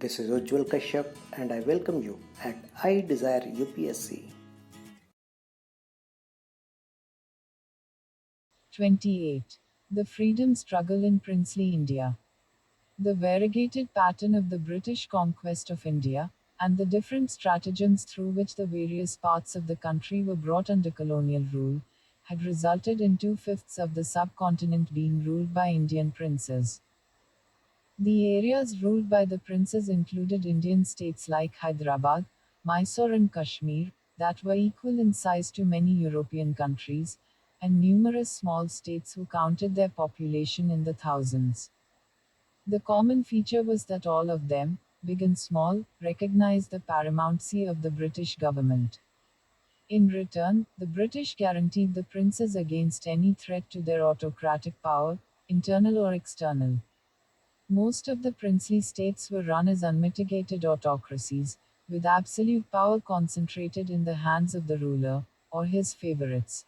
This is Ujjwal Kashyap and I welcome you at iDesireUPSC. 28. The Freedom Struggle in Princely India. The variegated pattern of the British conquest of India, and the different stratagems through which the various parts of the country were brought under colonial rule, had resulted in 2/5 of the subcontinent being ruled by Indian princes. The areas ruled by the princes included Indian states like Hyderabad, Mysore, and Kashmir, that were equal in size to many European countries, and numerous small states who counted their population in the thousands. The common feature was that all of them, big and small, recognized the paramountcy of the British government. In return, the British guaranteed the princes against any threat to their autocratic power, internal or external. Most of the princely states were run as unmitigated autocracies, with absolute power concentrated in the hands of the ruler, or his favorites.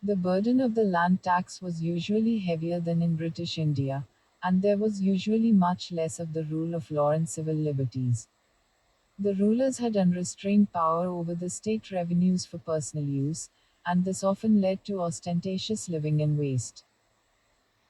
The burden of the land tax was usually heavier than in British India, and there was usually much less of the rule of law and civil liberties. The rulers had unrestrained power over the state revenues for personal use, and this often led to ostentatious living and waste.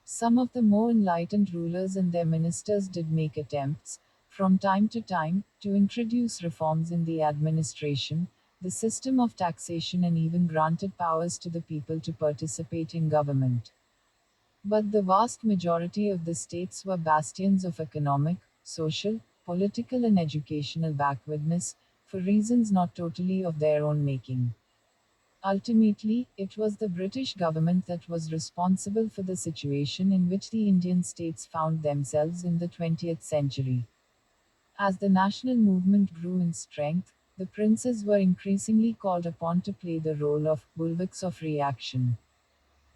Some of the more enlightened rulers and their ministers did make attempts, from time to time, to introduce reforms in the administration, the system of taxation, and even granted powers to the people to participate in government. But the vast majority of the states were bastions of economic, social, political, and educational backwardness, for reasons not totally of their own making. Ultimately, it was the British government that was responsible for the situation in which the Indian states found themselves in the 20th century. As the national movement grew in strength, the princes were increasingly called upon to play the role of bulwarks of reaction.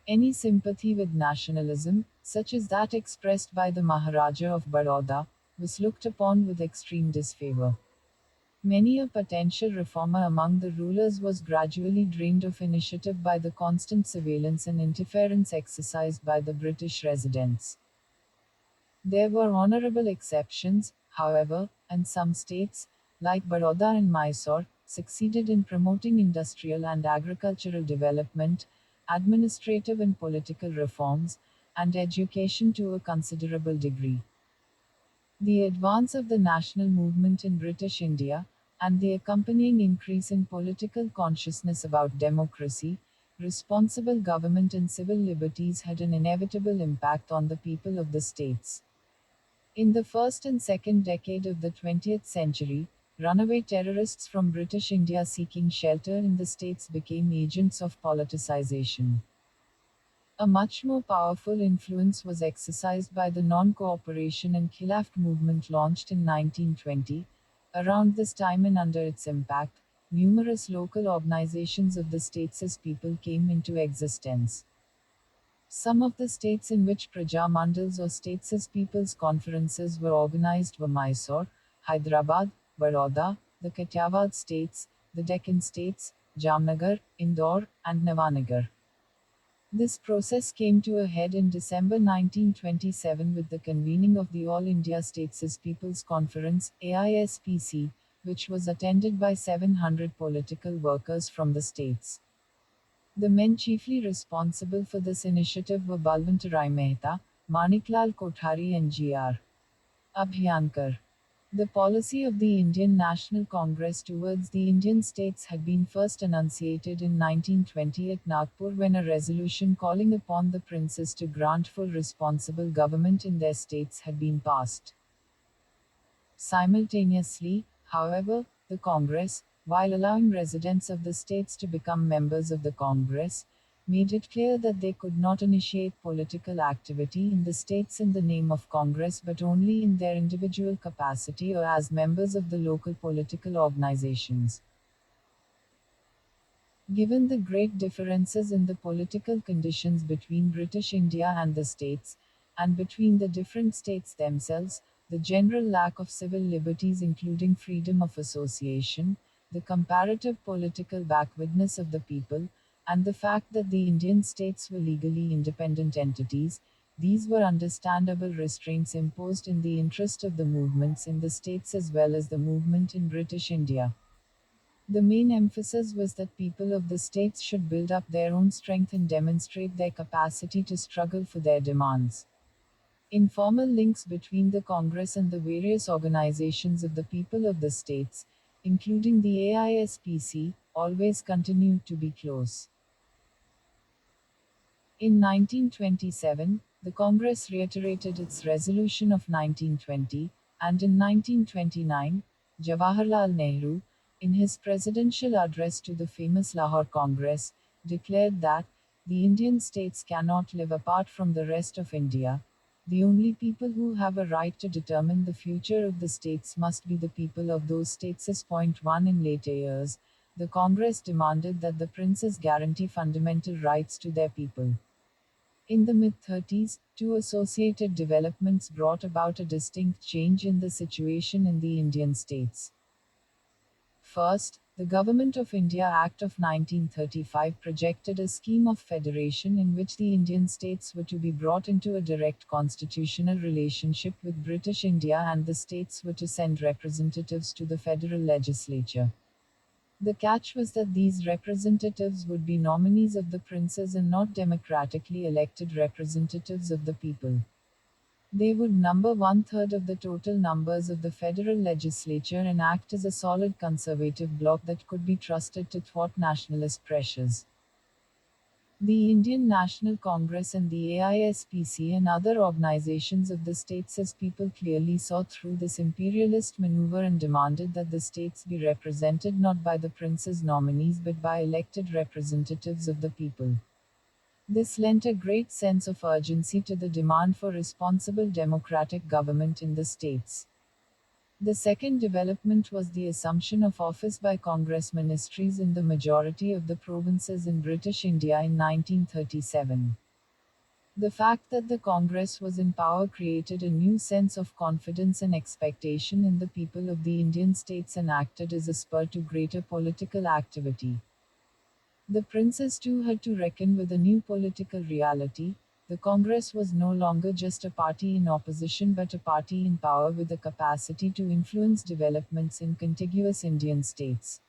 Any sympathy with nationalism, such as that expressed by the Maharaja of Baroda, was looked upon with extreme disfavor. Many a potential reformer among the rulers was gradually drained of initiative by the constant surveillance and interference exercised by the British residents. There were honorable exceptions, however, and some states, like Baroda and Mysore, succeeded in promoting industrial and agricultural development, administrative and political reforms, and education to a considerable degree. The advance of the national movement in British India, and the accompanying increase in political consciousness about democracy, responsible government, and civil liberties had an inevitable impact on the people of the states. In the first and second decade of the 20th century, runaway terrorists from British India seeking shelter in the states became agents of politicization. A much more powerful influence was exercised by the non-cooperation and Khilaf movement launched in 1920. Around this time and under its impact, numerous local organizations of the states' people came into existence. Some of the states in which Praja Mandals or states' people's conferences were organized were Mysore, Hyderabad, Baroda, the Kathiawar states, the Deccan states, Jamnagar, Indore, and Navanagar. This process came to a head in December 1927 with the convening of the All India States People's Conference (AISPC), which was attended by 700 political workers from the states. The men chiefly responsible for this initiative were Balwantarai Mehta, Maniklal Kothari, and G.R. Abhyankar. The policy of the Indian National Congress towards the Indian states had been first enunciated in 1920 at Nagpur when a resolution calling upon the princes to grant full responsible government in their states had been passed. Simultaneously, however, the Congress, while allowing residents of the states to become members of the Congress, made it clear that they could not initiate political activity in the states in the name of Congress but only in their individual capacity or as members of the local political organizations. Given the great differences in the political conditions between British India and the states, and between the different states themselves, the general lack of civil liberties including freedom of association, the comparative political backwardness of the people, and the fact that the Indian states were legally independent entities, these were understandable restraints imposed in the interest of the movements in the states as well as the movement in British India. The main emphasis was that people of the states should build up their own strength and demonstrate their capacity to struggle for their demands. Informal links between the Congress and the various organizations of the people of the states, including the AISPC, always continued to be close. In 1927, the Congress reiterated its resolution of 1920, and in 1929, Jawaharlal Nehru, in his presidential address to the famous Lahore Congress, declared that the Indian states cannot live apart from the rest of India. The only people who have a right to determine the future of the states must be the people of those states. Point 1 In later years, the Congress demanded that the princes guarantee fundamental rights to their people. In the mid-30s, two associated developments brought about a distinct change in the situation in the Indian states. First, the Government of India Act of 1935 projected a scheme of federation in which the Indian states were to be brought into a direct constitutional relationship with British India and the states were to send representatives to the federal legislature. The catch was that these representatives would be nominees of the princes and not democratically elected representatives of the people. They would number one-third of the total numbers of the federal legislature and act as a solid conservative bloc that could be trusted to thwart nationalist pressures. The Indian National Congress and the AISPC and other organizations of the states as people clearly saw through this imperialist maneuver and demanded that the states be represented not by the prince's nominees but by elected representatives of the people. This lent a great sense of urgency to the demand for responsible democratic government in the states. The second development was the assumption of office by Congress ministries in the majority of the provinces in British India in 1937. The fact that the Congress was in power created a new sense of confidence and expectation in the people of the Indian states and acted as a spur to greater political activity. The princes too had to reckon with a new political reality. The Congress was no longer just a party in opposition but a party in power with the capacity to influence developments in contiguous Indian states.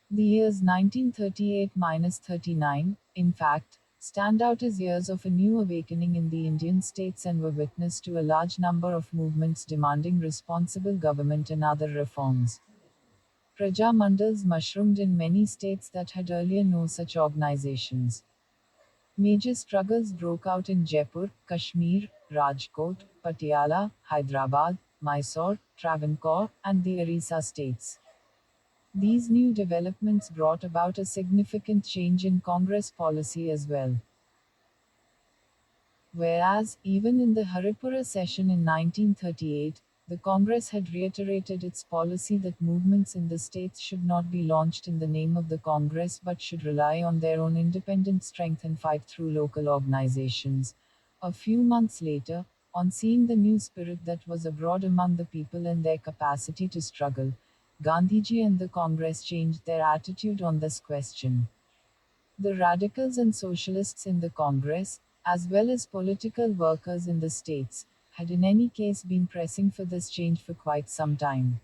The years 1938–39, in fact, stand out as years of a new awakening in the Indian states and were witness to a large number of movements demanding responsible government and other reforms. Praja mandals mushroomed in many states that had earlier no such organizations. Major struggles broke out in Jaipur, Kashmir, Rajkot, Patiala, Hyderabad, Mysore, Travancore, and the Orissa states. These new developments brought about a significant change in Congress policy as well. Whereas, even in the Haripura session in 1938, the Congress had reiterated its policy that movements in the states should not be launched in the name of the Congress but should rely on their own independent strength and fight through local organizations. A few months later, on seeing the new spirit that was abroad among the people and their capacity to struggle, Gandhiji and the Congress changed their attitude on this question. The radicals and socialists in the Congress, as well as political workers in the states, had in any case been pressing for this change for quite some time.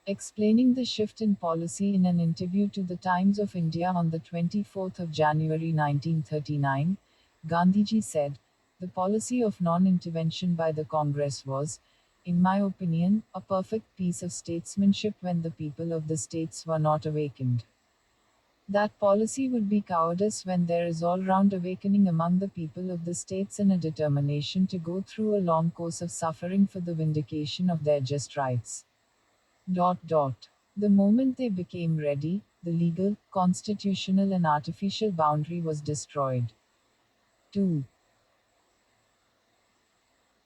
Explaining the shift in policy in an interview to the Times of India on the 24th of January 1939, Gandhiji said, "The policy of non-intervention by the Congress was, in my opinion, a perfect piece of statesmanship when the people of the states were not awakened. That policy would be cowardice when there is all-round awakening among the people of the states and a determination to go through a long course of suffering for the vindication of their just rights. The moment they became ready, the legal, constitutional and artificial boundary was destroyed." 2.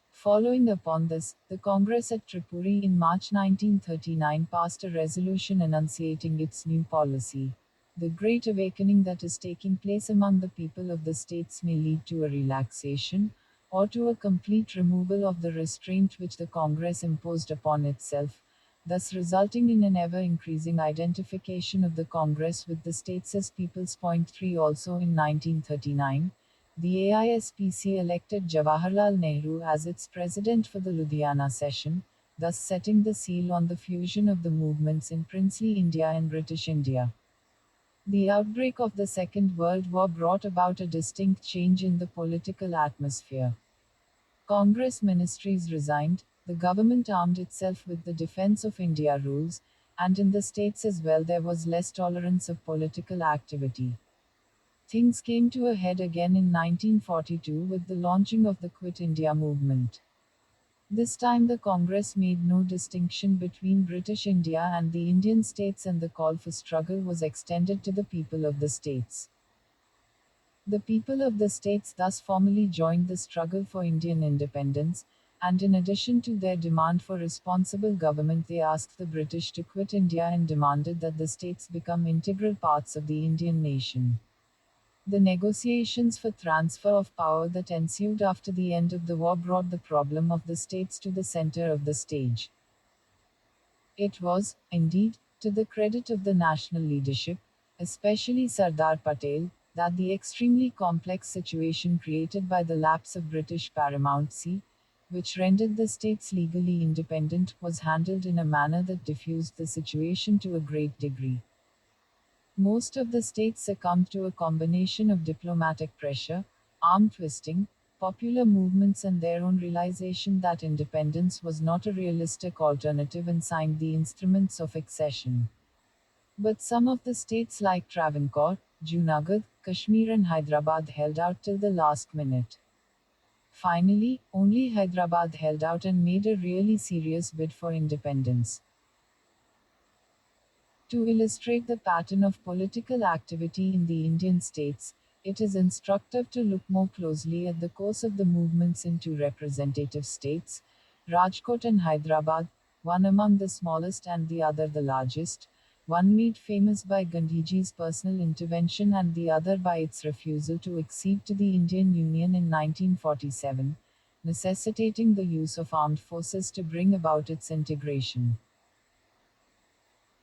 Following upon this, the Congress at Tripuri in March 1939 passed a resolution enunciating its new policy. The great awakening that is taking place among the people of the states may lead to a relaxation, or to a complete removal of the restraint which the Congress imposed upon itself, thus resulting in an ever-increasing identification of the Congress with the states as peoples. Point 3 Also in 1939, the AISPC elected Jawaharlal Nehru as its president for the Ludhiana session, thus setting the seal on the fusion of the movements in princely India and British India. The outbreak of the Second World War brought about a distinct change in the political atmosphere. Congress ministries resigned, the government armed itself with the Defense of India rules, and in the states as well there was less tolerance of political activity. Things came to a head again in 1942 with the launching of the Quit India movement. This time the Congress made no distinction between British India and the Indian states, and the call for struggle was extended to the people of the states. The people of the states thus formally joined the struggle for Indian independence, and in addition to their demand for responsible government, they asked the British to quit India and demanded that the states become integral parts of the Indian nation. The negotiations for transfer of power that ensued after the end of the war brought the problem of the states to the center of the stage. It was, indeed, to the credit of the national leadership, especially Sardar Patel, that the extremely complex situation created by the lapse of British paramountcy, which rendered the states legally independent, was handled in a manner that diffused the situation to a great degree. Most of the states succumbed to a combination of diplomatic pressure, arm twisting, popular movements, and their own realization that independence was not a realistic alternative, and signed the instruments of accession. But some of the states like Travancore, Junagadh, Kashmir, and Hyderabad held out till the last minute. Finally, only Hyderabad held out and made a really serious bid for independence. To illustrate the pattern of political activity in the Indian states, it is instructive to look more closely at the course of the movements in two representative states, Rajkot and Hyderabad, one among the smallest and the other the largest, one made famous by Gandhiji's personal intervention and the other by its refusal to accede to the Indian Union in 1947, necessitating the use of armed forces to bring about its integration.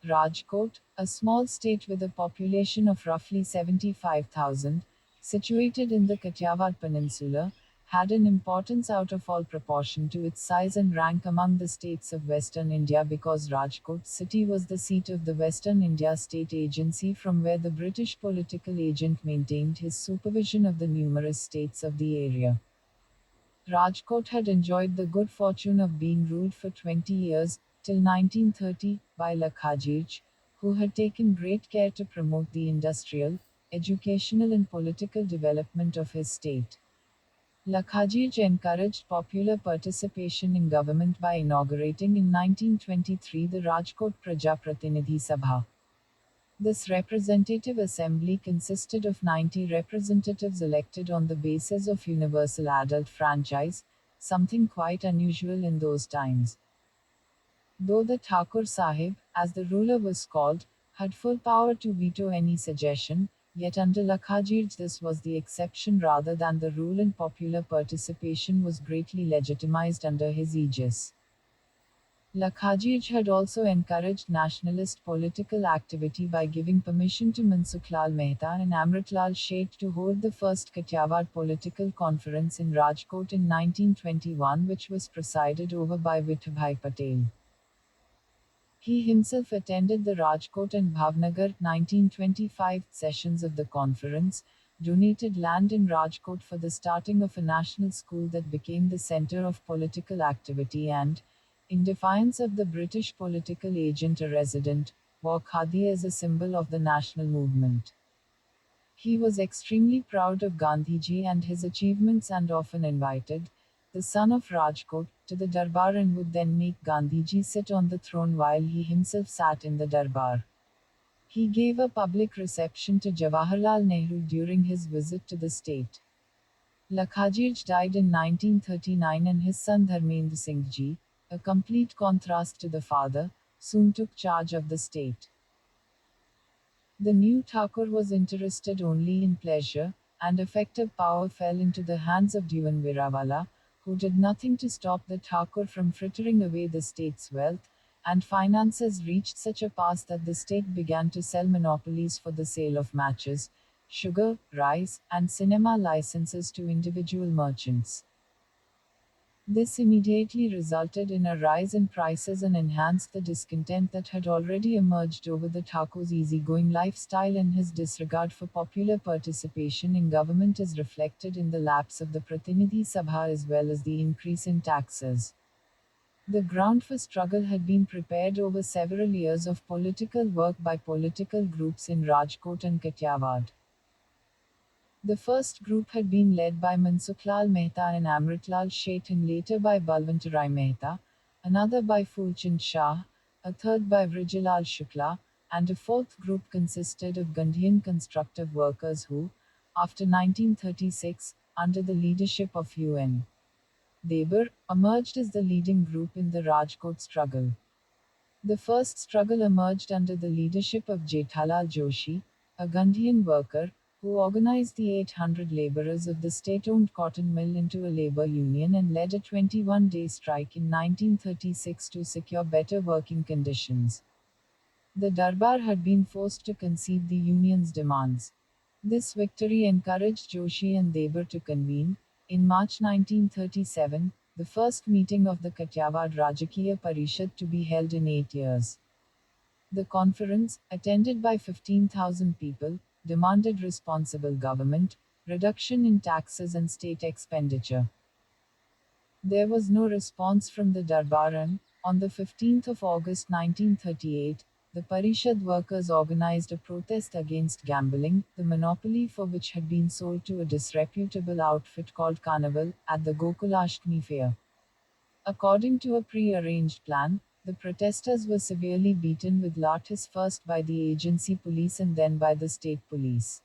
Rajkot, a small state with a population of roughly 75,000, situated in the Kathiawar Peninsula, had an importance out of all proportion to its size and rank among the states of Western India, because Rajkot city was the seat of the Western India State Agency, from where the British political agent maintained his supervision of the numerous states of the area. Rajkot had enjoyed the good fortune of being ruled for 20 years, till 1930, by Lakhajirj, who had taken great care to promote the industrial, educational, and political development of his state. Lakhajirj encouraged popular participation in government by inaugurating in 1923 the Rajkot Praja Pratinidhi Sabha. This representative assembly consisted of 90 representatives elected on the basis of universal adult franchise, something quite unusual in those times. Though the Thakur Sahib, as the ruler was called, had full power to veto any suggestion, yet under Lakhajirj this was the exception rather than the rule, and popular participation was greatly legitimized under his aegis. Lakhajirj had also encouraged nationalist political activity by giving permission to Mansuklal Mehta and Amritlal Sheikh to hold the first Kathiawar political conference in Rajkot in 1921, which was presided over by Vittabhai Patel. He himself attended the Rajkot and Bhavnagar 1925 sessions of the conference, donated land in Rajkot for the starting of a national school that became the center of political activity, and, in defiance of the British political agent a resident, wore khadi as a symbol of the national movement. He was extremely proud of Gandhiji and his achievements, and often invited, the son of Rajkot, to the Darbar, and would then make Gandhiji sit on the throne while he himself sat in the Darbar. He gave a public reception to Jawaharlal Nehru during his visit to the state. Lakhajirj died in 1939, and his son Dharmendra Singh Ji, a complete contrast to the father, soon took charge of the state. The new Thakur was interested only in pleasure, and effective power fell into the hands of Dewan Virawala, who did nothing to stop the Thakur from frittering away the state's wealth, and finances reached such a pass that the state began to sell monopolies for the sale of matches, sugar, rice, and cinema licenses to individual merchants. This immediately resulted in a rise in prices and enhanced the discontent that had already emerged over the Thakur's easygoing lifestyle, and his disregard for popular participation in government is reflected in the lapse of the Pratinidhi Sabha as well as the increase in taxes. The ground for struggle had been prepared over several years of political work by political groups in Rajkot and Kathiawad. The first group had been led by Mansukhlal Mehta and Amritlal Sheth, and later by Balwantarai Mehta, another by Fulchand Shah, a third by Vrijilal Shukla, and a fourth group consisted of Gandhian constructive workers who, after 1936, under the leadership of UN. Debar, emerged as the leading group in the Rajkot struggle. The first struggle emerged under the leadership of Jethalal Joshi, a Gandhian worker, who organized the 800 laborers of the state-owned cotton mill into a labor union and led a 21-day strike in 1936 to secure better working conditions. The Darbar had been forced to concede the union's demands. This victory encouraged Joshi and Debar to convene, in March 1937, the first meeting of the Kathiawad Rajakiya Parishad to be held in 8 years. The conference, attended by 15,000 people, demanded responsible government, reduction in taxes and state expenditure. There was no response from the Darbar, and, on the 15th of August 1938, the Parishad workers organized a protest against gambling, the monopoly for which had been sold to a disreputable outfit called Carnival, at the Gokulashtami fair. According to a pre-arranged plan, the protesters were severely beaten with lathis, first by the agency police and then by the state police.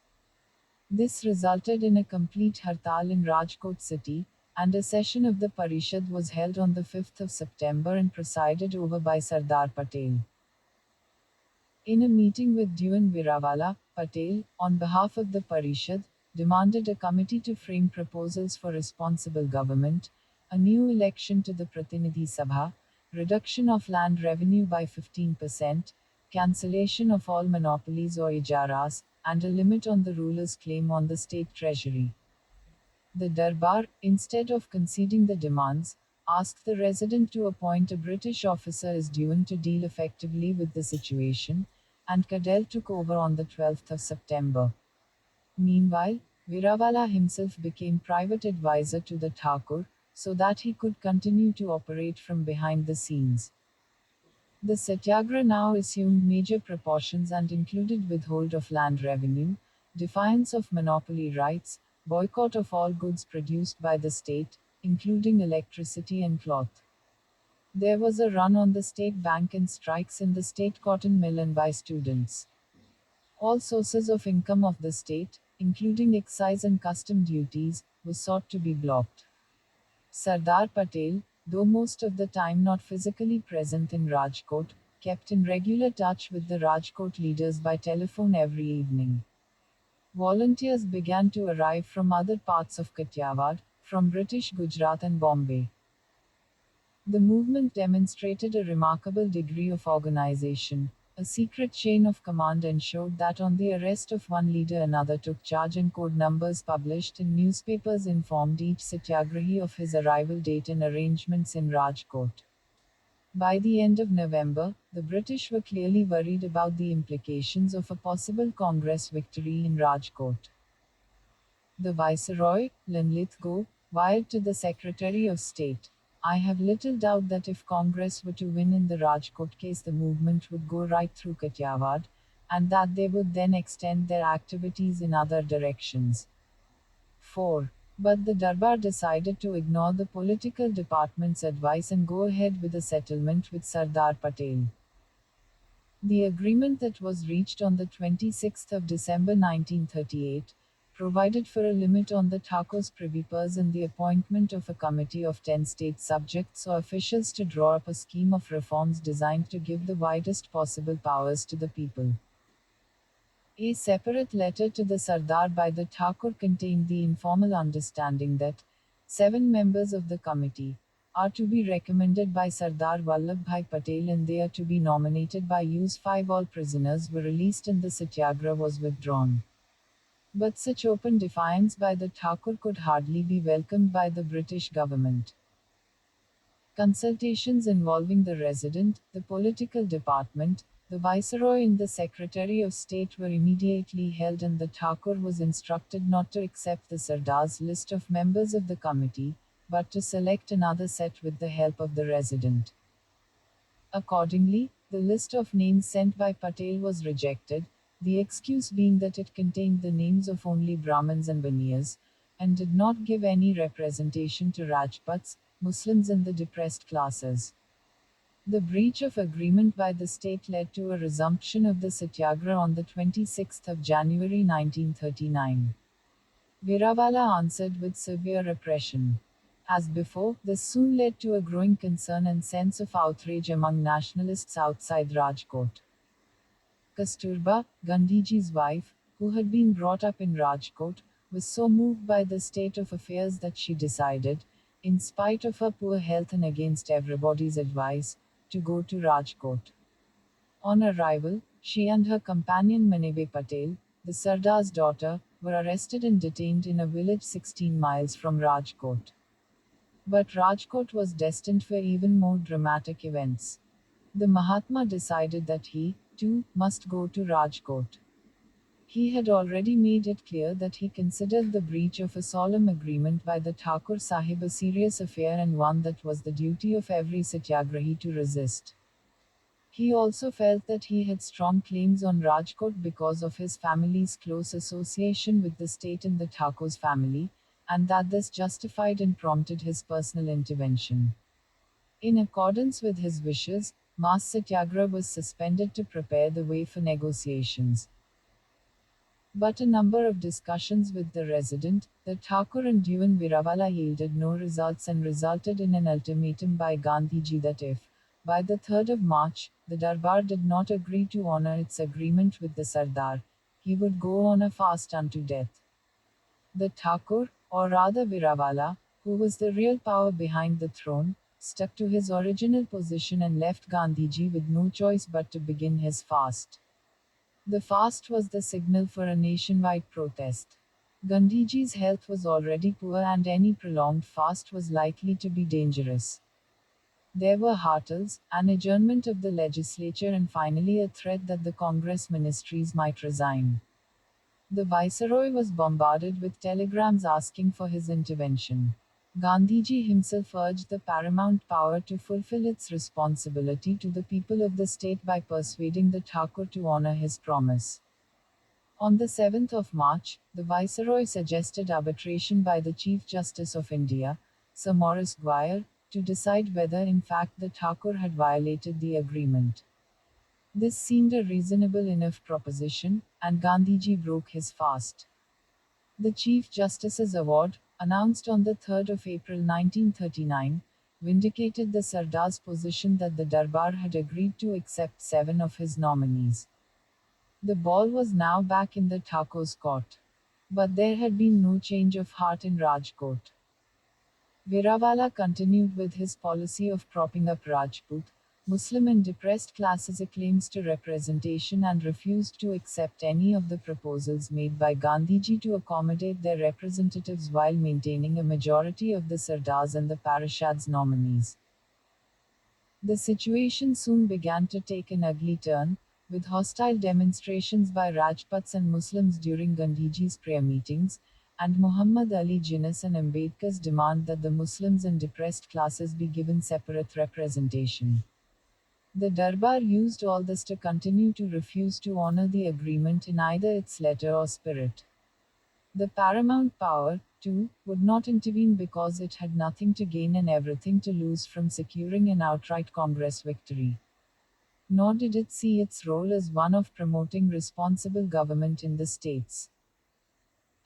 This resulted in a complete hartal in Rajkot city, and a session of the Parishad was held on the 5th of September and presided over by Sardar Patel. In a meeting with Dewan Virawala, Patel, on behalf of the Parishad, demanded a committee to frame proposals for responsible government, a new election to the Pratinidhi Sabha, reduction of land revenue by 15%, cancellation of all monopolies or ijaras, and a limit on the ruler's claim on the state treasury. The Darbar, instead of conceding the demands, asked the resident to appoint a British officer as Dewan to deal effectively with the situation, and Cadell took over on the 12th of September. Meanwhile, Virawala himself became private advisor to the Thakur, so that he could continue to operate from behind the scenes. The satyagraha now assumed major proportions and included withhold of land revenue, defiance of monopoly rights, boycott of all goods produced by the state, including electricity and cloth. There was a run on the state bank and strikes in the state cotton mill and by students. All sources of income of the state, including excise and custom duties, were sought to be blocked. Sardar Patel, though most of the time not physically present in Rajkot, kept in regular touch with the Rajkot leaders by telephone every evening. Volunteers began to arrive from other parts of Kathiawad, from British Gujarat and Bombay. The movement demonstrated a remarkable degree of organization. A secret chain of command ensured that on the arrest of one leader another took charge, and code numbers published in newspapers informed each satyagrahi of his arrival date and arrangements in Rajkot. By the end of November, the British were clearly worried about the implications of a possible Congress victory in Rajkot. The Viceroy, Linlithgow, wired to the Secretary of State, "I have little doubt that if Congress were to win in the Rajkot case, the movement would go right through Kathiawad, and that they would then extend their activities in other directions." 4. But the Darbar decided to ignore the political department's advice and go ahead with a settlement with Sardar Patel. The agreement that was reached on the 26th of December 1938 provided for a limit on the Thakur's privy purse and the appointment of a committee of 10 state subjects or officials to draw up a scheme of reforms designed to give the widest possible powers to the people. A separate letter to the Sardar by the Thakur contained the informal understanding that 7 members of the committee are to be recommended by Sardar Vallabhbhai Patel and they are to be nominated by Use 5. All prisoners were released and the satyagraha was withdrawn. But such open defiance by the Thakur could hardly be welcomed by the British government. Consultations involving the Resident, the political department, the Viceroy and the Secretary of State were immediately held, and the Thakur was instructed not to accept the Sardar's list of members of the committee, but to select another set with the help of the Resident. Accordingly, the list of names sent by Patel was rejected, the excuse being that it contained the names of only Brahmins and Baniyas, and did not give any representation to Rajputs, Muslims and the depressed classes. The breach of agreement by the state led to a resumption of the satyagraha on the 26th of January 1939. Veerawala answered with severe repression. As before, this soon led to a growing concern and sense of outrage among nationalists outside Rajkot. Kasturba, Gandhiji's wife, who had been brought up in Rajkot, was so moved by the state of affairs that she decided, in spite of her poor health and against everybody's advice, to go to Rajkot. On arrival, she and her companion Manebe Patel, the Sardar's daughter, were arrested and detained in a village 16 miles from Rajkot. But Rajkot was destined for even more dramatic events. The Mahatma decided that he, too, must go to Rajkot. He had already made it clear that he considered the breach of a solemn agreement by the Thakur Sahib a serious affair and one that was the duty of every satyagrahi to resist. He also felt that he had strong claims on Rajkot because of his family's close association with the state and the Thakur's family, and that this justified and prompted his personal intervention. In accordance with his wishes, mass satyagraha was suspended to prepare the way for negotiations. But a number of discussions with the Resident, the Thakur and Dewan Veerawala yielded no results and resulted in an ultimatum by Gandhiji that if, by the 3rd of March, the Darbar did not agree to honor its agreement with the Sardar, he would go on a fast unto death. The Thakur, or rather Veerawala, who was the real power behind the throne, stuck to his original position and left Gandhiji with no choice but to begin his fast. The fast was the signal for a nationwide protest. Gandhiji's health was already poor and any prolonged fast was likely to be dangerous. There were hartals, an adjournment of the legislature and finally a threat that the Congress ministries might resign. The Viceroy was bombarded with telegrams asking for his intervention. Gandhiji himself urged the paramount power to fulfill its responsibility to the people of the state by persuading the Thakur to honor his promise. On the 7th of March, the Viceroy suggested arbitration by the Chief Justice of India, Sir Maurice Gwyer, to decide whether in fact the Thakur had violated the agreement. This seemed a reasonable enough proposition, and Gandhiji broke his fast. The Chief Justice's award, announced on the 3rd of April 1939, vindicated the Sardar's position that the Darbar had agreed to accept 7 of his nominees. The ball was now back in the Thakur's court. But there had been no change of heart in Rajkot. Veerawala continued with his policy of propping up Rajput, Muslim and depressed classes' claims to representation and refused to accept any of the proposals made by Gandhiji to accommodate their representatives while maintaining a majority of the Sardars and the Parishad's nominees. The situation soon began to take an ugly turn, with hostile demonstrations by Rajputs and Muslims during Gandhiji's prayer meetings, and Muhammad Ali Jinnah's and Ambedkar's demand that the Muslims and depressed classes be given separate representation. The Darbar used all this to continue to refuse to honor the agreement in either its letter or spirit. The paramount power, too, would not intervene because it had nothing to gain and everything to lose from securing an outright Congress victory. Nor did it see its role as one of promoting responsible government in the states.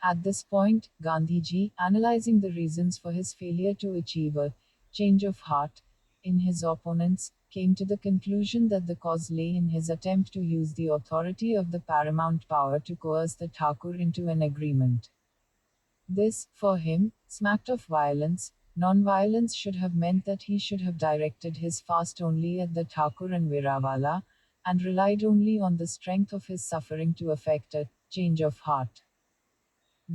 At this point, Gandhiji, analyzing the reasons for his failure to achieve a change of heart in his opponents, came to the conclusion that the cause lay in his attempt to use the authority of the paramount power to coerce the Thakur into an agreement. This, for him, smacked of violence. Non-violence should have meant that he should have directed his fast only at the Thakur and Veerawala, and relied only on the strength of his suffering to effect a change of heart.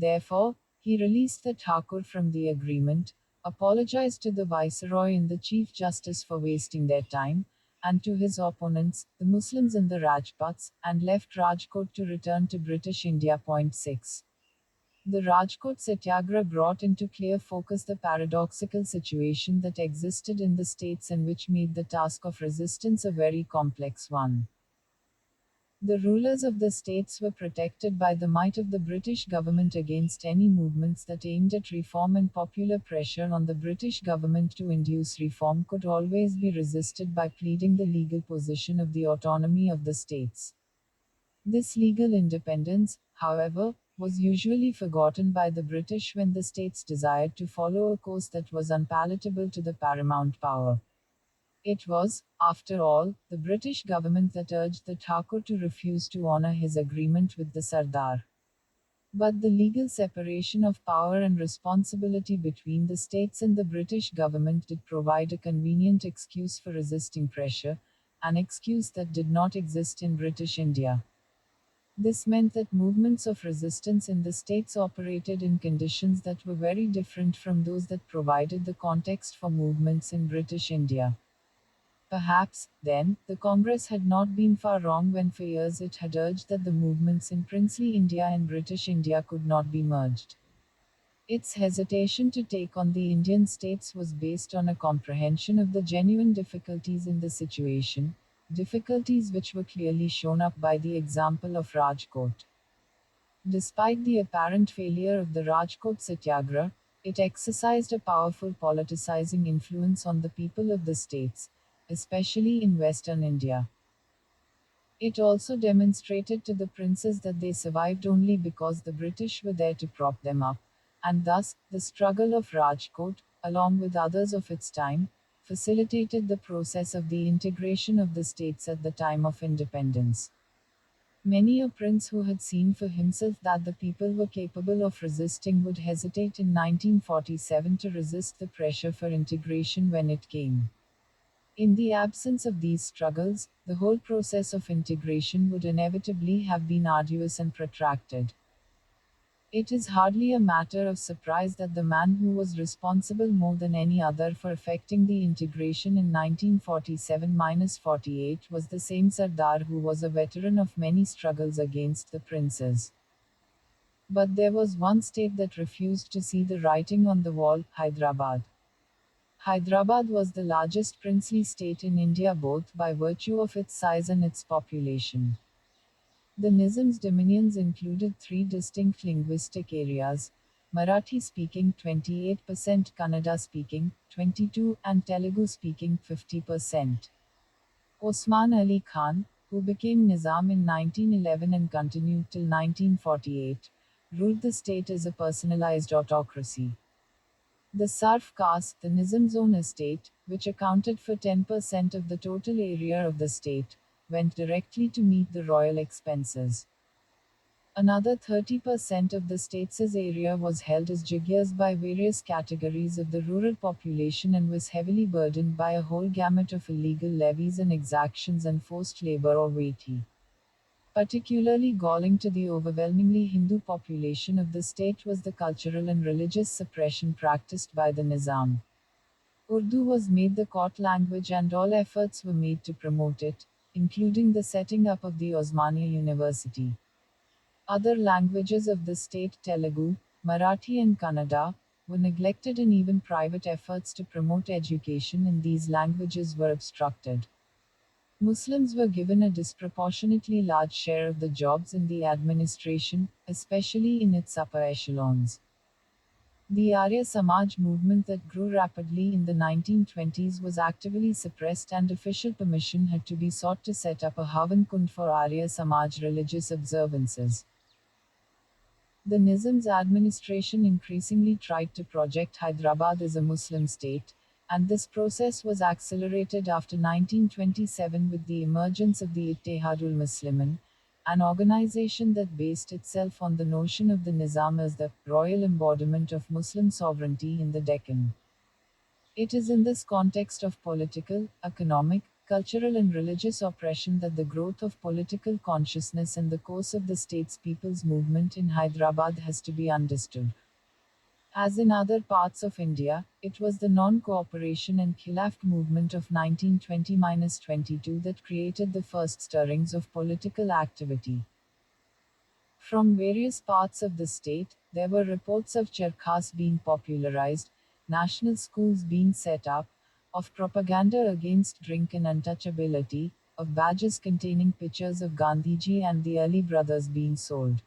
Therefore, he released the Thakur from the agreement, apologized to the Viceroy and the Chief Justice for wasting their time, and to his opponents, the Muslims in the Rajputs, and left Rajkot to return to British India. Point 6. The Rajkot Satyagraha brought into clear focus the paradoxical situation that existed in the states and which made the task of resistance a very complex one. The rulers of the states were protected by the might of the British government against any movements that aimed at reform, and popular pressure on the British government to induce reform could always be resisted by pleading the legal position of the autonomy of the states. This legal independence, however, was usually forgotten by the British when the states desired to follow a course that was unpalatable to the paramount power. It was, after all, the British government that urged the Thakur to refuse to honor his agreement with the Sardar. But the legal separation of power and responsibility between the states and the British government did provide a convenient excuse for resisting pressure, an excuse that did not exist in British India. This meant that movements of resistance in the states operated in conditions that were very different from those that provided the context for movements in British India. Perhaps, then, the Congress had not been far wrong when for years it had urged that the movements in princely India and British India could not be merged. Its hesitation to take on the Indian states was based on a comprehension of the genuine difficulties in the situation, difficulties which were clearly shown up by the example of Rajkot. Despite the apparent failure of the Rajkot Satyagraha, it exercised a powerful politicizing influence on the people of the states, especially in western India. It also demonstrated to the princes that they survived only because the British were there to prop them up, and thus, the struggle of Rajkot, along with others of its time, facilitated the process of the integration of the states at the time of independence. Many a prince who had seen for himself that the people were capable of resisting would hesitate in 1947 to resist the pressure for integration when it came. In the absence of these struggles, the whole process of integration would inevitably have been arduous and protracted. It is hardly a matter of surprise that the man who was responsible more than any other for effecting the integration in 1947-48 was the same Sardar who was a veteran of many struggles against the princes. But there was one state that refused to see the writing on the wall: Hyderabad. Hyderabad was the largest princely state in India both by virtue of its size and its population. The Nizam's dominions included three distinct linguistic areas: Marathi speaking 28%, Kannada speaking 22%, and Telugu speaking 50%. Osman Ali Khan, who became Nizam in 1911 and continued till 1948, ruled the state as a personalized autocracy. The Sarf caste, the Nizam's own estate, which accounted for 10% of the total area of the state, went directly to meet the royal expenses. Another 30% of the state's area was held as jigyas by various categories of the rural population and was heavily burdened by a whole gamut of illegal levies and exactions and forced labor or waithi. Particularly galling to the overwhelmingly Hindu population of the state was the cultural and religious suppression practiced by the Nizam. Urdu was made the court language and all efforts were made to promote it, including the setting up of the Osmania University. Other languages of the state, Telugu, Marathi and Kannada, were neglected, and even private efforts to promote education in these languages were obstructed. Muslims were given a disproportionately large share of the jobs in the administration, especially in its upper echelons. The Arya Samaj movement that grew rapidly in the 1920s was actively suppressed, and official permission had to be sought to set up a Havan Kund for Arya Samaj religious observances. The Nizam's administration increasingly tried to project Hyderabad as a Muslim state, and this process was accelerated after 1927 with the emergence of the Ittehadul Muslimin, an organization that based itself on the notion of the Nizam as the royal embodiment of Muslim sovereignty in the Deccan. It is in this context of political, economic, cultural and religious oppression that the growth of political consciousness in the course of the state's people's movement in Hyderabad has to be understood. As in other parts of India, it was the non-cooperation and Khilaf movement of 1920-22 that created the first stirrings of political activity. From various parts of the state, there were reports of charkhas being popularized, national schools being set up, of propaganda against drink and untouchability, of badges containing pictures of Gandhiji and the Ali brothers being sold.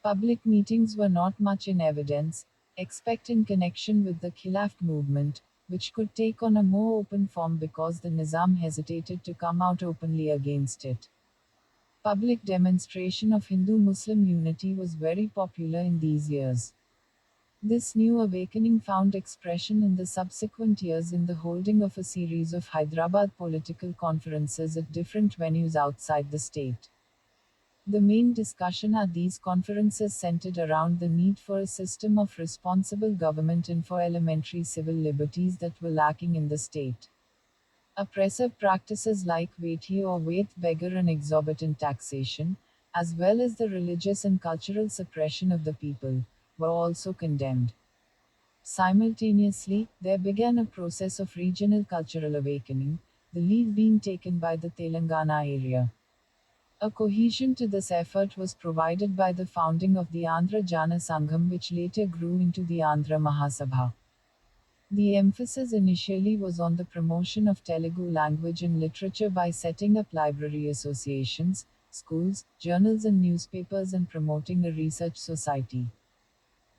Public meetings were not much in evidence, except in connection with the Khilaf movement, which could take on a more open form because the Nizam hesitated to come out openly against it. Public demonstration of Hindu-Muslim unity was very popular in these years. This new awakening found expression in the subsequent years in the holding of a series of Hyderabad political conferences at different venues outside the state. The main discussion at these conferences centered around the need for a system of responsible government and for elementary civil liberties that were lacking in the state. Oppressive practices like Veti or Vaith beggar and exorbitant taxation, as well as the religious and cultural suppression of the people, were also condemned. Simultaneously, there began a process of regional cultural awakening, the lead being taken by the Telangana area. A cohesion to this effort was provided by the founding of the Andhra Jana Sangham, which later grew into the Andhra Mahasabha. The emphasis initially was on the promotion of Telugu language and literature by setting up library associations, schools, journals, and newspapers and promoting a research society.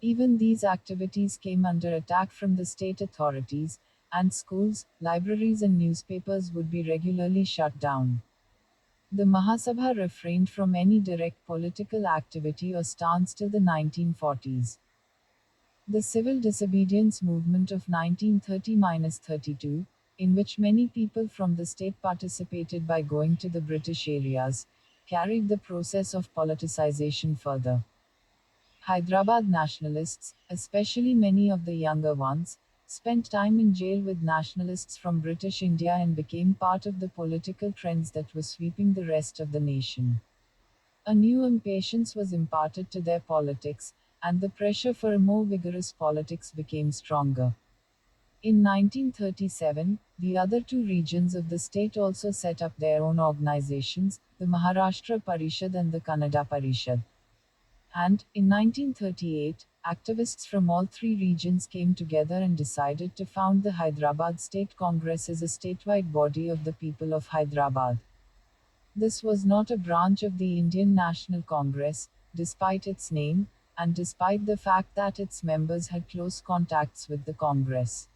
Even these activities came under attack from the state authorities, and schools, libraries, and newspapers would be regularly shut down. The Mahasabha refrained from any direct political activity or stance till the 1940s. The civil disobedience movement of 1930-32, in which many people from the state participated by going to the British areas, carried the process of politicization further. Hyderabad nationalists, especially many of the younger ones, spent time in jail with nationalists from British India and became part of the political trends that were sweeping the rest of the nation. A new impatience was imparted to their politics, and the pressure for a more vigorous politics became stronger. In 1937, the other two regions of the state also set up their own organizations, the Maharashtra Parishad and the Kannada Parishad. And, in 1938, activists from all three regions came together and decided to found the Hyderabad State Congress as a statewide body of the people of Hyderabad. This was not a branch of the Indian National Congress, despite its name, and despite the fact that its members had close contacts with the Congress.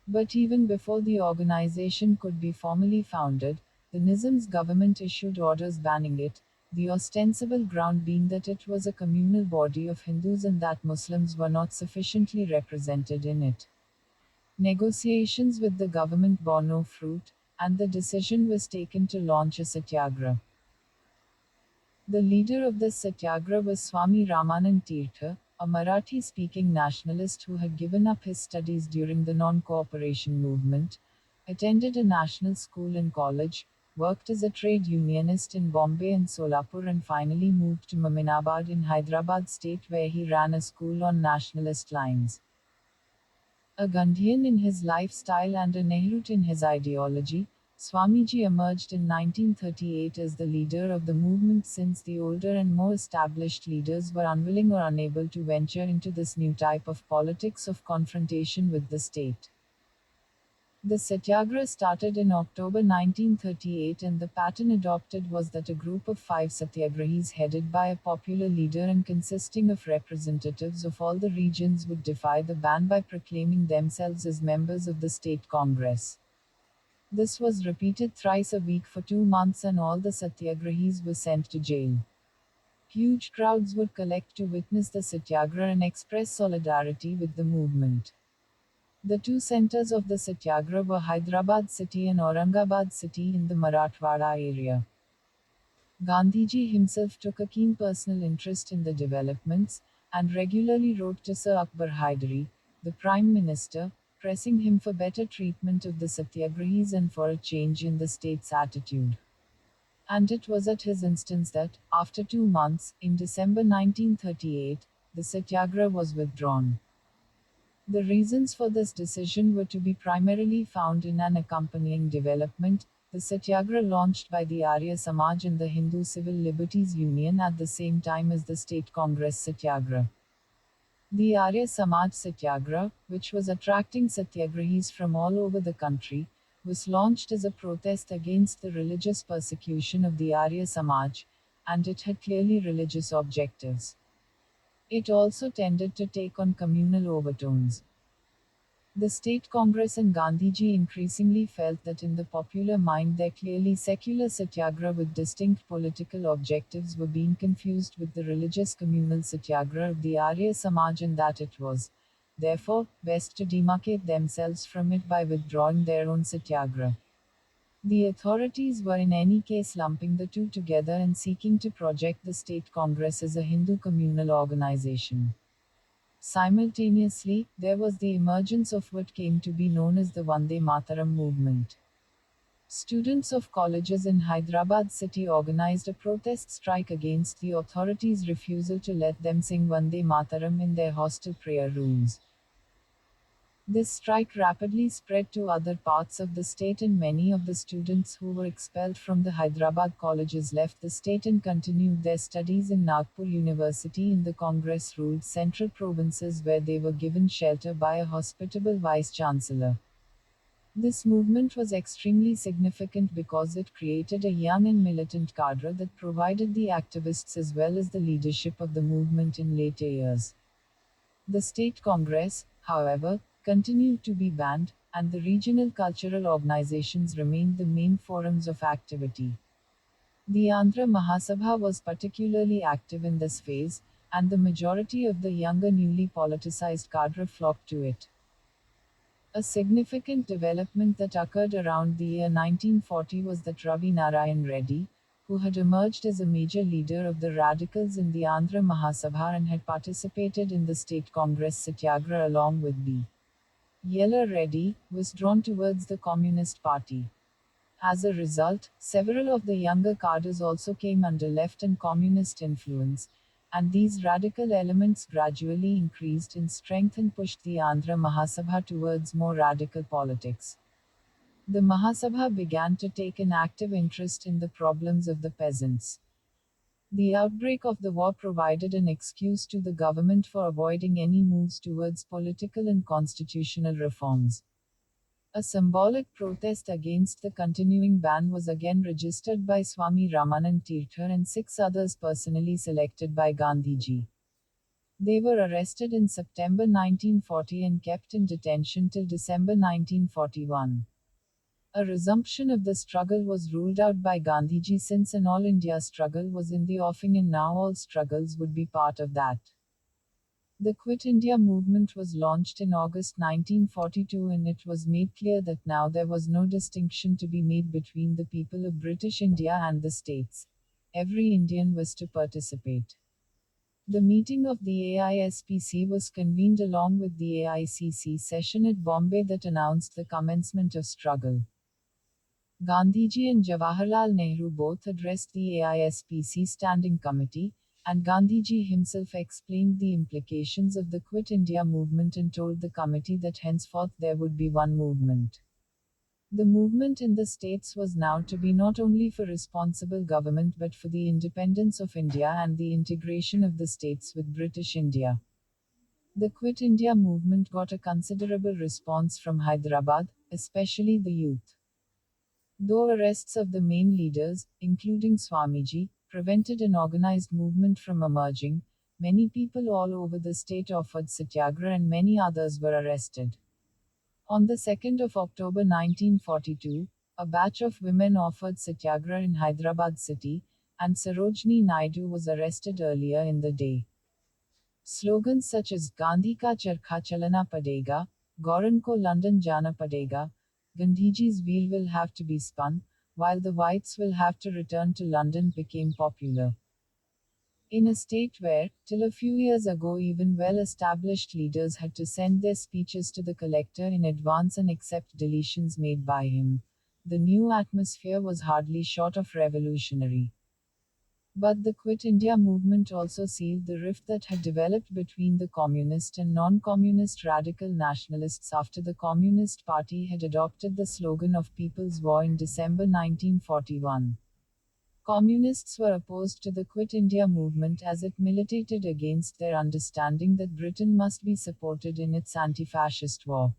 But even before the organization could be formally founded, the Nizam's government issued orders banning it, the ostensible ground being that it was a communal body of Hindus and that Muslims were not sufficiently represented in it. Negotiations with the government bore no fruit, and the decision was taken to launch a satyagraha. The leader of this satyagraha was Swami Ramananda Tirtha, a Marathi-speaking nationalist who had given up his studies during the non-cooperation movement, attended a national school and college, worked as a trade unionist in Bombay and Solapur and finally moved to Maminabad in Hyderabad state where he ran a school on nationalist lines. A Gandhian in his lifestyle and a Nehrut in his ideology, Swamiji emerged in 1938 as the leader of the movement since the older and more established leaders were unwilling or unable to venture into this new type of politics of confrontation with the state. The satyagraha started in October 1938 and the pattern adopted was that a group of 5 satyagrahis headed by a popular leader and consisting of representatives of all the regions would defy the ban by proclaiming themselves as members of the state congress. This was repeated thrice a week for 2 months and all the satyagrahis were sent to jail. Huge crowds would collect to witness the satyagraha and express solidarity with the movement. The two centers of the satyagraha were Hyderabad city and Aurangabad city in the Marathwada area. Gandhiji himself took a keen personal interest in the developments, and regularly wrote to Sir Akbar Haidari, the Prime Minister, pressing him for better treatment of the Satyagrahis and for a change in the state's attitude. And it was at his instance that, after 2 months, in December 1938, the Satyagraha was withdrawn. The reasons for this decision were to be primarily found in an accompanying development, the Satyagraha launched by the Arya Samaj and the Hindu Civil Liberties Union at the same time as the State Congress Satyagraha. The Arya Samaj Satyagraha, which was attracting Satyagrahis from all over the country, was launched as a protest against the religious persecution of the Arya Samaj, and it had clearly religious objectives. It also tended to take on communal overtones. The State Congress and Gandhiji increasingly felt that in the popular mind their clearly secular satyagraha with distinct political objectives were being confused with the religious communal satyagraha of the Arya Samaj and that it was, therefore, best to demarcate themselves from it by withdrawing their own satyagraha. The authorities were in any case lumping the two together and seeking to project the State Congress as a Hindu communal organization. Simultaneously, there was the emergence of what came to be known as the Vande Mataram movement. Students of colleges in Hyderabad city organized a protest strike against the authorities' refusal to let them sing Vande Mataram in their hostel prayer rooms. This strike rapidly spread to other parts of the state and many of the students who were expelled from the Hyderabad colleges left the state and continued their studies in Nagpur University in the Congress-ruled central provinces where they were given shelter by a hospitable vice-chancellor. This movement was extremely significant because it created a young and militant cadre that provided the activists as well as the leadership of the movement in later years. The State Congress, however, continued to be banned, and the regional cultural organizations remained the main forums of activity. The Andhra Mahasabha was particularly active in this phase, and the majority of the younger newly politicized cadre flocked to it. A significant development that occurred around the year 1940 was that Ravi Narayan Reddy, who had emerged as a major leader of the radicals in the Andhra Mahasabha and had participated in the State Congress Satyagraha along with B. Yella Reddy, was drawn towards the Communist Party. As a result, several of the younger cadres also came under left and communist influence, and these radical elements gradually increased in strength and pushed the Andhra Mahasabha towards more radical politics. The Mahasabha began to take an active interest in the problems of the peasants. The outbreak of the war provided an excuse to the government for avoiding any moves towards political and constitutional reforms. A symbolic protest against the continuing ban was again registered by Swami Ramananda and 6 others personally selected by Gandhiji. They were arrested in September 1940 and kept in detention till December 1941. A resumption of the struggle was ruled out by Gandhiji since an all India struggle was in the offing and now all struggles would be part of that. The Quit India movement was launched in August 1942 and it was made clear that now there was no distinction to be made between the people of British India and the states. Every Indian was to participate. The meeting of the AISPC was convened along with the AICC session at Bombay that announced the commencement of struggle. Gandhiji and Jawaharlal Nehru both addressed the AISPC Standing Committee, and Gandhiji himself explained the implications of the Quit India movement and told the committee that henceforth there would be one movement. The movement in the states was now to be not only for responsible government but for the independence of India and the integration of the states with British India. The Quit India movement got a considerable response from Hyderabad, especially the youth. Though arrests of the main leaders, including Swamiji, prevented an organized movement from emerging, many people all over the state offered satyagraha and many others were arrested. On the 2nd of October 1942, a batch of women offered satyagraha in Hyderabad city, and Sarojini Naidu was arrested earlier in the day. Slogans such as Gandhi ka charkha chalana padega, Gauran ko London jana padega, Gandhiji's wheel will have to be spun, while the whites will have to return to London became popular. In a state where, till a few years ago, even well established leaders had to send their speeches to the collector in advance and accept deletions made by him, the new atmosphere was hardly short of revolutionary. But the Quit India movement also sealed the rift that had developed between the communist and non communist radical nationalists after the Communist Party had adopted the slogan of People's War in December 1941. Communists were opposed to the Quit India movement as it militated against their understanding that Britain must be supported in its anti fascist war.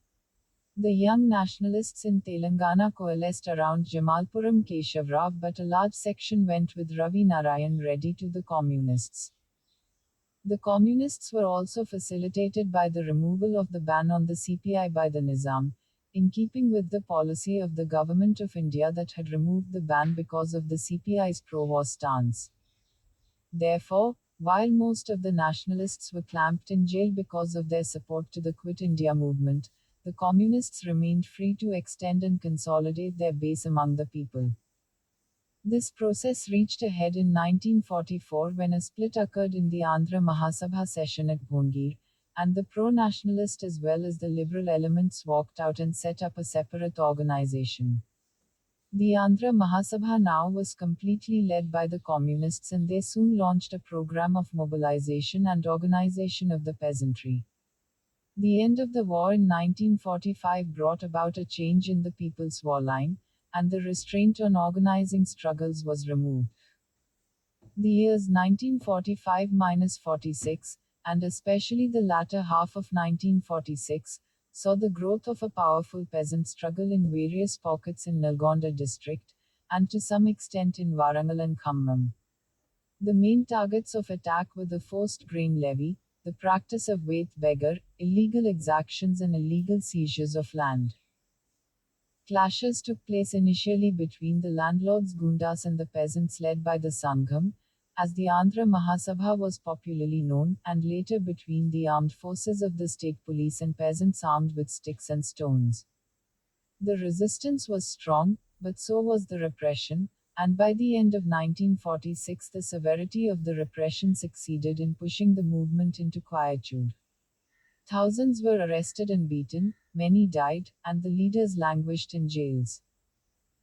The young nationalists in Telangana coalesced around Jamalpuram Keshavrao, but a large section went with Ravi Narayan Reddy to the communists. The communists were also facilitated by the removal of the ban on the CPI by the Nizam, in keeping with the policy of the Government of India that had removed the ban because of the CPI's pro-war stance. Therefore, while most of the nationalists were clamped in jail because of their support to the Quit India movement, the communists remained free to extend and consolidate their base among the people. This process reached a head in 1944 when a split occurred in the Andhra Mahasabha session at Bhongir, and the pro-nationalist as well as the liberal elements walked out and set up a separate organization. The Andhra Mahasabha now was completely led by the communists, and they soon launched a program of mobilization and organization of the peasantry. The end of the war in 1945 brought about a change in the People's War line, and the restraint on organizing struggles was removed. The years 1945-46, and especially the latter half of 1946, saw the growth of a powerful peasant struggle in various pockets in Nalgonda district, and to some extent in Warangal and Khammam. The main targets of attack were the forced grain levy, the practice of Vaith beggar, illegal exactions, and illegal seizures of land. Clashes took place initially between the landlords Gundas and the peasants led by the Sangham, as the Andhra Mahasabha was popularly known, and later between the armed forces of the state police and peasants armed with sticks and stones. The resistance was strong, but so was the repression, and by the end of 1946 the severity of the repression succeeded in pushing the movement into quietude. Thousands were arrested and beaten, many died, and the leaders languished in jails.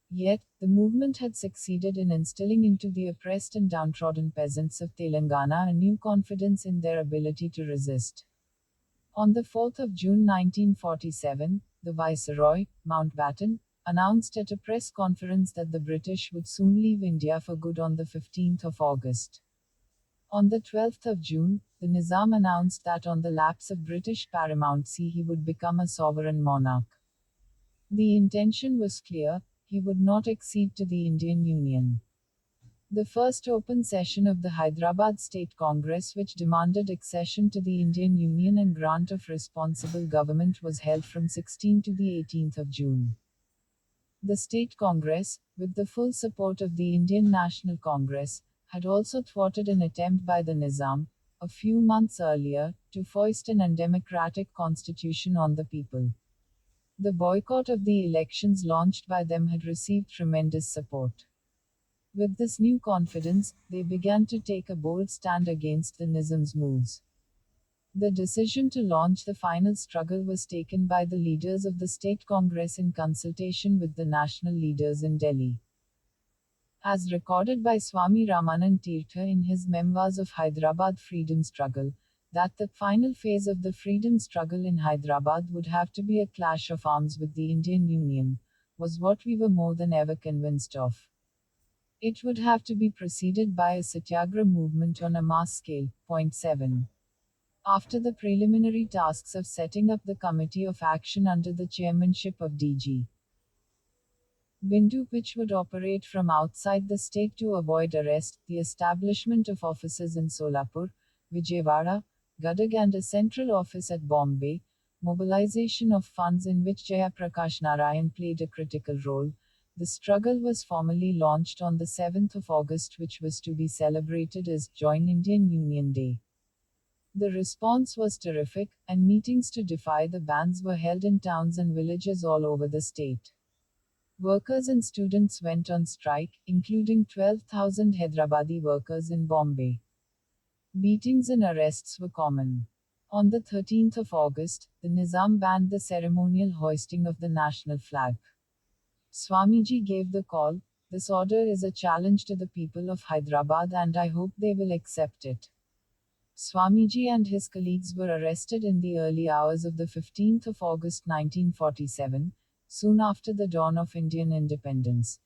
Yet, the movement had succeeded in instilling into the oppressed and downtrodden peasants of Telangana a new confidence in their ability to resist. On the 4th of June 1947, the Viceroy, Mountbatten, announced at a press conference that the British would soon leave India for good on the 15th of August. On the 12th of June, the Nizam announced that on the lapse of British paramountcy he would become a sovereign monarch. The intention was clear, he would not accede to the Indian Union. The first open session of the Hyderabad State Congress, which demanded accession to the Indian Union and grant of responsible government, was held from 16 to the 18th of June. The State Congress, with the full support of the Indian National Congress, had also thwarted an attempt by the Nizam, a few months earlier, to foist an undemocratic constitution on the people. The boycott of the elections launched by them had received tremendous support. With this new confidence, they began to take a bold stand against the Nizam's moves. The decision to launch the final struggle was taken by the leaders of the State Congress in consultation with the national leaders in Delhi. As recorded by Swami Ramananda in his Memoirs of Hyderabad Freedom Struggle, that the final phase of the freedom struggle in Hyderabad would have to be a clash of arms with the Indian Union, was what we were more than ever convinced of. It would have to be preceded by a satyagraha movement on a mass scale. Point 7. After the preliminary tasks of setting up the Committee of Action under the chairmanship of D.G. Bindu, which would operate from outside the state to avoid arrest, the establishment of offices in Solapur, Vijayawada, Gadag, and a central office at Bombay, mobilization of funds in which Jayaprakash Narayan played a critical role, the struggle was formally launched on the 7th of August, which was to be celebrated as Join Indian Union Day. The response was terrific, and meetings to defy the bans were held in towns and villages all over the state. Workers and students went on strike, including 12,000 Hyderabadi workers in Bombay. Beatings and arrests were common. On the 13th of August, the Nizam banned the ceremonial hoisting of the national flag. Swamiji gave the call, "This order is a challenge to the people of Hyderabad and I hope they will accept it." Swamiji and his colleagues were arrested in the early hours of the 15th of August 1947, soon after the dawn of Indian independence.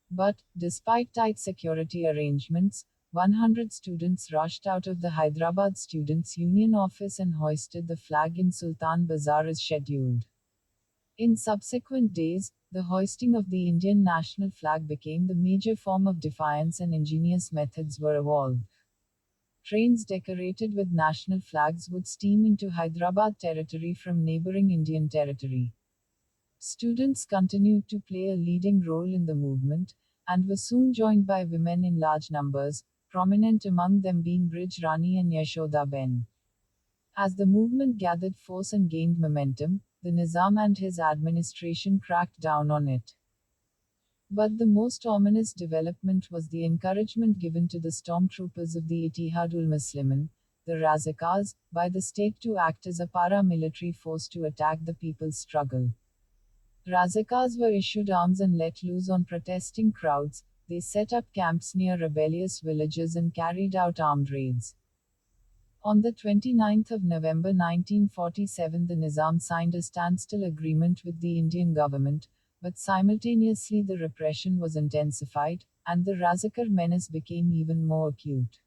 But, despite tight security arrangements, 100 students rushed out of the Hyderabad Students' Union office and hoisted the flag in Sultan Bazar as scheduled. In subsequent days, the hoisting of the Indian national flag became the major form of defiance and ingenious methods were evolved. Trains decorated with national flags would steam into Hyderabad territory from neighboring Indian territory. Students continued to play a leading role in the movement, and were soon joined by women in large numbers, prominent among them being Brij Rani and Yashoda Ben. As the movement gathered force and gained momentum, the Nizam and his administration cracked down on it. But the most ominous development was the encouragement given to the stormtroopers of the Ittihadul Muslimin, the Razakars, by the state to act as a paramilitary force to attack the people's struggle. Razakars were issued arms and let loose on protesting crowds. They set up camps near rebellious villages and carried out armed raids. On the 29th of November 1947, the Nizam signed a standstill agreement with the Indian government, but simultaneously the repression was intensified, and the Razakar menace became even more acute.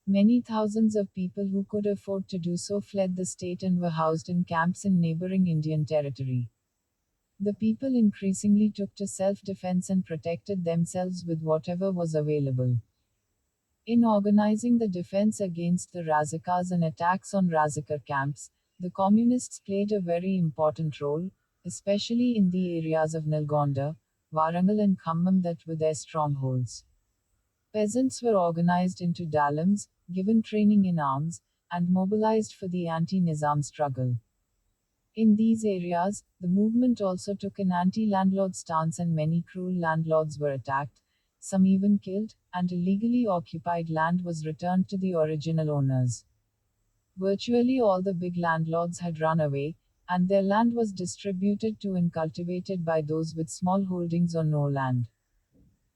Many thousands of people who could afford to do so fled the state and were housed in camps in neighboring Indian territory. The people increasingly took to self-defense and protected themselves with whatever was available. In organizing the defense against the Razakars and attacks on Razakar camps, the communists played a very important role, especially in the areas of Nalgonda, Warangal and Khammam that were their strongholds. Peasants were organized into dalams, given training in arms, and mobilized for the anti-Nizam struggle. In these areas, the movement also took an anti-landlord stance and many cruel landlords were attacked, some even killed, and illegally occupied land was returned to the original owners. Virtually all the big landlords had run away, and their land was distributed to and cultivated by those with small holdings or no land.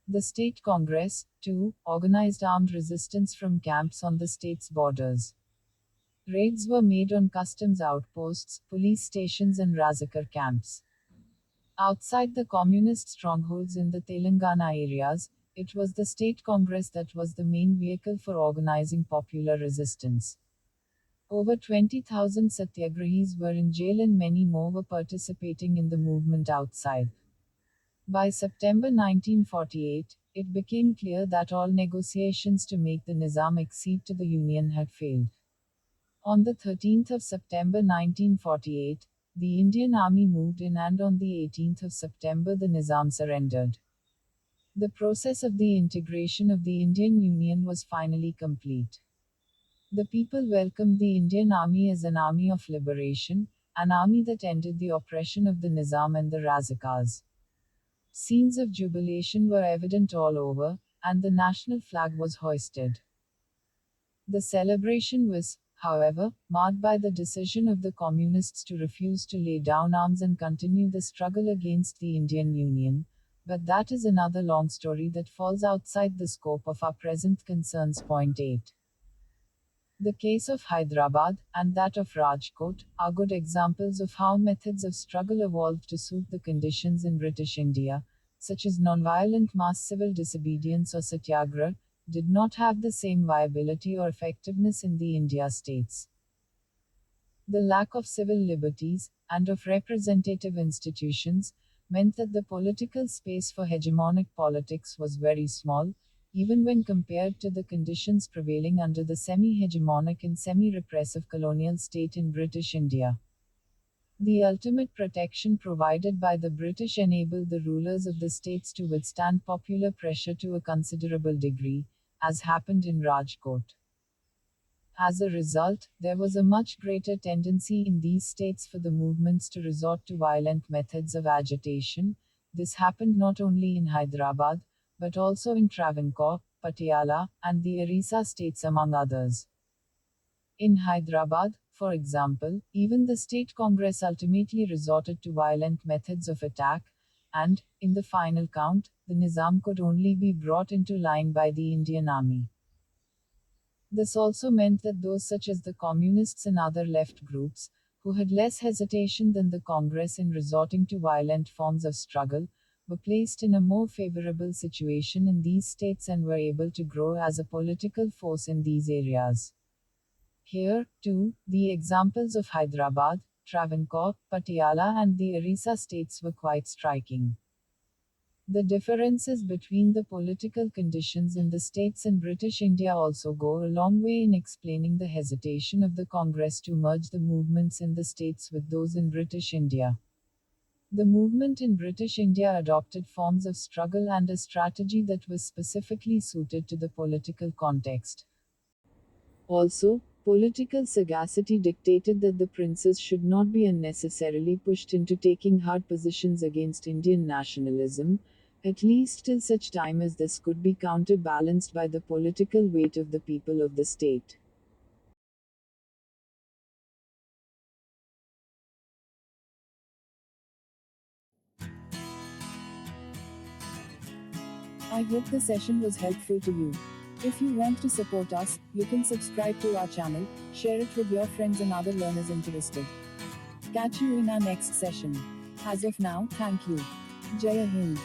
The State Congress, too, organized armed resistance from camps on the state's borders. Raids were made on customs outposts, police stations, and Razakar camps. Outside the communist strongholds in the Telangana areas, it was the State Congress that was the main vehicle for organizing popular resistance. Over 20,000 satyagrahis were in jail and many more were participating in the movement outside. By September 1948, it became clear that all negotiations to make the Nizam accede to the Union had failed. On the 13th of September 1948, the Indian Army moved in and on the 18th of September the Nizam surrendered. The process of the integration of the Indian Union was finally complete. The people welcomed the Indian Army as an army of liberation, an army that ended the oppression of the Nizam and the Razakars. Scenes of jubilation were evident all over, and the national flag was hoisted. The celebration was, however, marred by the decision of the Communists to refuse to lay down arms and continue the struggle against the Indian Union, but that is another long story that falls outside the scope of our present concerns. Point 8. The case of Hyderabad, and that of Rajkot, are good examples of how methods of struggle evolved to suit the conditions in British India, such as nonviolent mass civil disobedience or satyagrah, did not have the same viability or effectiveness in the India states. The lack of civil liberties, and of representative institutions, meant that the political space for hegemonic politics was very small, even when compared to the conditions prevailing under the semi-hegemonic and semi-repressive colonial state in British India. The ultimate protection provided by the British enabled the rulers of the states to withstand popular pressure to a considerable degree, as happened in Rajkot. As a result, there was a much greater tendency in these states for the movements to resort to violent methods of agitation. This happened not only in Hyderabad, but also in Travancore, Patiala, and the Orissa states among others. In Hyderabad, for example, even the state congress ultimately resorted to violent methods of attack, and, in the final count, the Nizam could only be brought into line by the Indian army. This also meant that those such as the communists and other left groups, who had less hesitation than the Congress in resorting to violent forms of struggle, were placed in a more favorable situation in these states and were able to grow as a political force in these areas. Here, too, the examples of Hyderabad, Travancore, Patiala, and the Orissa states were quite striking. The differences between the political conditions in the states and British India also go a long way in explaining the hesitation of the Congress to merge the movements in the states with those in British India. The movement in British India adopted forms of struggle and a strategy that was specifically suited to the political context. Also, political sagacity dictated that the princes should not be unnecessarily pushed into taking hard positions against Indian nationalism, at least till such time as this could be counterbalanced by the political weight of the people of the state. I hope the session was helpful to you. If you want to support us, you can subscribe to our channel, share it with your friends and other learners interested. Catch you in our next session. As of now, thank you. Jai Hind.